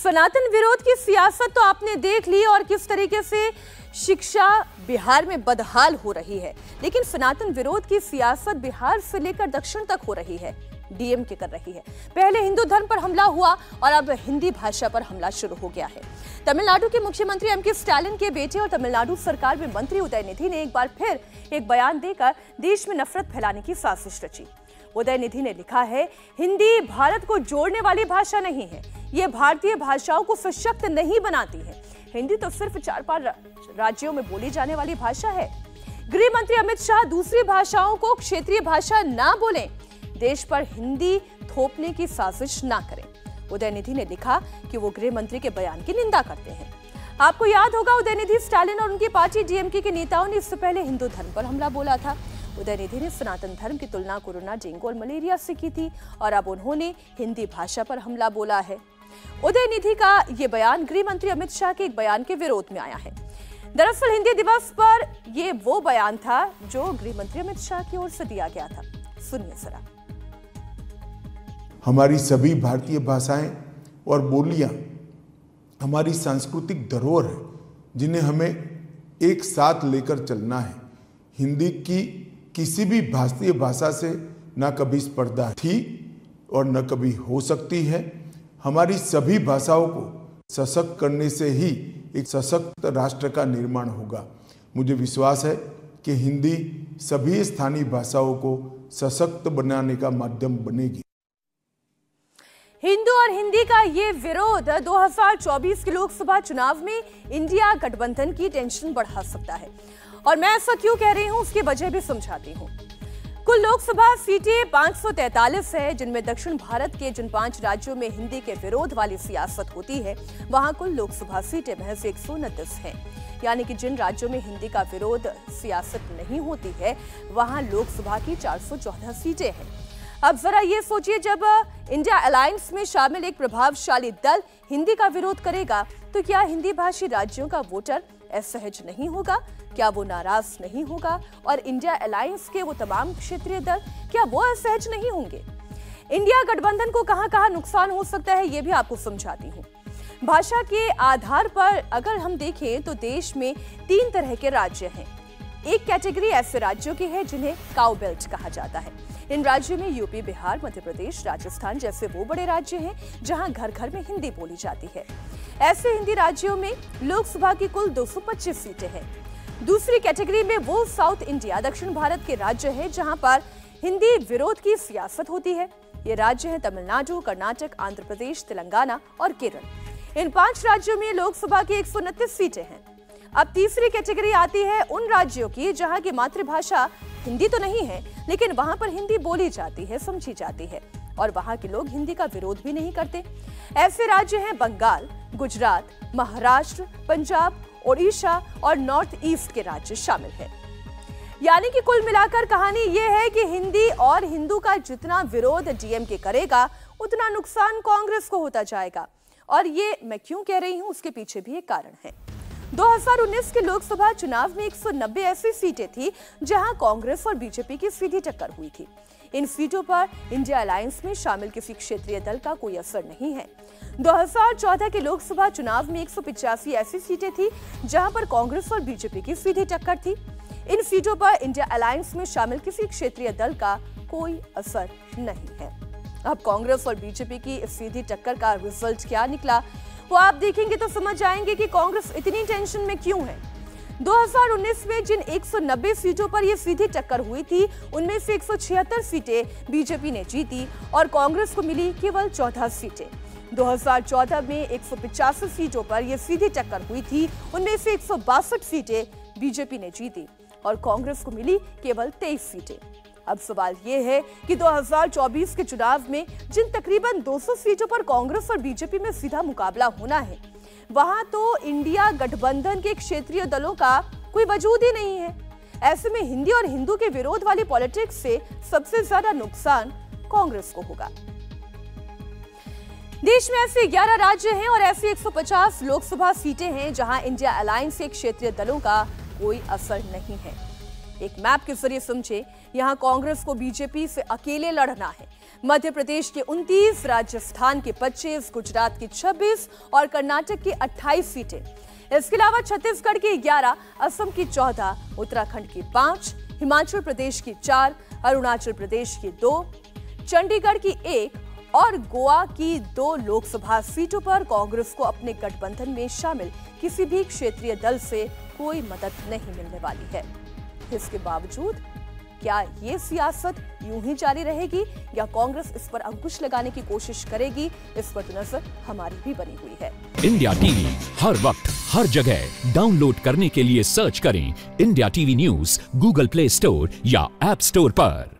सनातन विरोध की सियासत तो आपने देख ली और किस तरीके से शिक्षा बिहार में बदहाल हो रही है, लेकिन सनातन विरोध की सियासत बिहार से लेकर दक्षिण तक हो रही है। डीएमके कर रही है। पहले हिंदू धर्म पर हमला हुआ और अब हिंदी भाषा पर हमला शुरू हो गया है। तमिलनाडु के मुख्यमंत्री एमके स्टालिन के बेटे और तमिलनाडु सरकार में मंत्री उदयनिधि ने एक बार फिर एक बयान देकर देश में नफरत फैलाने की साजिश रची। उदयनिधि ने लिखा है, हिंदी भारत को जोड़ने वाली भाषा नहीं है, ये भारतीय भाषाओं को सशक्त नहीं बनाती है। हिंदी तो सिर्फ 4-5 राज्यों में बोली जाने वाली भाषा है। गृह मंत्री अमित शाह दूसरी भाषाओं को क्षेत्रीय भाषा ना बोलें, देश पर हिंदी थोपने की साजिश ना करें। उदयनिधि ने लिखा कि वो गृह मंत्री के बयान की निंदा करते हैं। आपको याद होगा, उदयनिधि स्टालिन और उनकी पार्टी डीएमके के नेताओं ने इससे पहले हिंदू धर्म पर हमला बोला था। उदयनिधि ने सनातन धर्म की तुलना कोरोना, डेंगू और मलेरिया से की थी और अब उन्होंने हिंदी भाषा पर हमला बोला है। उदयनिधि का ये बयान गृह मंत्री अमित शाह के एक बयान के विरोध में आया है। दरअसल हिंदी दिवस पर यह वो बयान था जो गृह मंत्री अमित शाह की ओर से दिया गया था। सुनिए जरा। हमारी सभी भारतीय भाषाएं और बोलियां हमारी सांस्कृतिक धरोहर है, जिन्हें हमें एक साथ लेकर चलना है। हिंदी की किसी भी भारतीय भाषा से न कभी स्पर्धा थी और न कभी हो सकती है। हमारी सभी भाषाओं को सशक्त करने से ही एक सशक्त राष्ट्र का निर्माण होगा। मुझे विश्वास है कि हिंदी सभी स्थानीय भाषाओं को सशक्त बनाने का माध्यम बनेगी। हिंदू और हिंदी का ये विरोध 2024 के लोकसभा चुनाव में इंडिया गठबंधन की टेंशन बढ़ा सकता है और मैं ऐसा क्यों कह रही हूं उसकी वजह भी समझाती हूं। कुल लोकसभा सीटें 543 है, जिनमें दक्षिण भारत के जिन 5 राज्यों में हिंदी के विरोध वाली सियासत होती है वहां कुल लोकसभा सीटें महज 129 हैं। यानी कि जिन राज्यों में हिंदी का विरोध सियासत नहीं होती है वहां लोकसभा की 414 सीटें हैं। अब जरा ये सोचिए, जब इंडिया अलायंस में शामिल एक प्रभावशाली दल हिंदी का विरोध करेगा तो क्या हिंदी भाषी राज्यों का वोटर असहज नहीं होगा? क्या वो नाराज नहीं होगा? और इंडिया अलायंस के वो तमाम क्षेत्रीय दल क्या वो असहज नहीं होंगे? इंडिया गठबंधन को कहां-कहां नुकसान हो सकता है ये भी आपको समझाती हूँ। भाषा के आधार पर अगर हम देखें तो देश में 3 तरह के राज्य हैं। एक कैटेगरी ऐसे राज्यों की है जिन्हें काउ बेल्ट कहा जाता है। इन राज्यों में यूपी, बिहार, मध्य प्रदेश, राजस्थान जैसे वो बड़े राज्य हैं जहां घर घर में हिंदी बोली जाती है। ऐसे हिंदी राज्यों में लोकसभा की कुल 225 सीटें हैं। दूसरी कैटेगरी में वो साउथ इंडिया, दक्षिण भारत के राज्य हैं जहां पर हिंदी विरोध की सियासत होती है। ये राज्य हैं तमिलनाडु, कर्नाटक, आंध्र प्रदेश, तेलंगाना और केरल। इन 5 राज्यों में लोकसभा की 129 सीटें हैं। अब तीसरी कैटेगरी आती है उन राज्यों की जहां की मातृभाषा हिंदी तो नहीं है, लेकिन वहां पर हिंदी बोली जाती है, समझी जाती है और वहां के लोग हिंदी का विरोध भी नहीं करते। ऐसे राज्य हैं बंगाल, गुजरात, महाराष्ट्र, पंजाब, ओडिशा और नॉर्थ ईस्ट के राज्य शामिल हैं। यानी कि कुल मिलाकर कहानी यह है कि हिंदी और हिंदू का जितना विरोध डीएमके करेगा उतना नुकसान कांग्रेस को होता जाएगा। और ये मैं क्यों कह रही हूं उसके पीछे भी एक कारण है। 2019 के लोकसभा चुनाव में 190 ऐसी सीटें थी जहां कांग्रेस और बीजेपी की सीधी टक्कर हुई थी। इन सीटों पर इंडिया अलायंस में शामिल किसी क्षेत्रीय दल का कोई असर नहीं है। 2014 के लोकसभा चुनाव में 185 ऐसी सीटें थी जहां पर कांग्रेस और बीजेपी की सीधी टक्कर थी। इन सीटों पर इंडिया अलायंस में शामिल किसी क्षेत्रीय दल का कोई असर नहीं है। अब कांग्रेस और बीजेपी की इस सीधी टक्कर का रिजल्ट क्या निकला वो आप देखेंगे तो समझ जाएंगे कि कांग्रेस इतनी टेंशन में क्यों है। 2019 में जिन 190 सीटों पर यह सीधी टक्कर हुई थी उनमें से 176 सीटें बीजेपी ने जीती और कांग्रेस को मिली केवल 14 सीटें। 2014 में 185 सीटों पर यह सीधी टक्कर हुई थी, उनमें से 162 सीटें बीजेपी ने जीती और कांग्रेस को मिली केवल 23 सीटें। अब सवाल ये है कि 2024 के चुनाव में जिन तकरीबन 200 सीटों पर कांग्रेस और बीजेपी में सीधा मुकाबला होना है वहां तो इंडिया गठबंधन के क्षेत्रीय दलों का कोई वजूद ही नहीं है। ऐसे में हिंदी और हिंदू के विरोध वाली पॉलिटिक्स से सबसे ज्यादा नुकसान कांग्रेस को होगा। देश में ऐसे 11 राज्य हैं और ऐसी 150 लोकसभा सीटें हैं जहां इंडिया अलायंस के क्षेत्रीय दलों का कोई असर नहीं है। एक मैप के जरिए समझे, यहाँ कांग्रेस को बीजेपी से अकेले लड़ना है। मध्य प्रदेश के 29, राजस्थान के 25, गुजरात की 26 और कर्नाटक की 28 सीटें। इसके अलावा छत्तीसगढ़ की 11, असम की 14, उत्तराखंड की 5, हिमाचल प्रदेश की 4, अरुणाचल प्रदेश की 2, चंडीगढ़ की 1 और गोवा की 2 लोकसभा सीटों पर कांग्रेस को अपने गठबंधन में शामिल किसी भी क्षेत्रीय दल से कोई मदद नहीं मिलने वाली है। इसके बावजूद क्या ये सियासत यूं ही जारी रहेगी या कांग्रेस इस पर अंकुश लगाने की कोशिश करेगी, इस पर तो नजर हमारी भी बनी हुई है। इंडिया टीवी हर वक्त हर जगह डाउनलोड करने के लिए सर्च करें India TV news Google play store या ऐप स्टोर पर।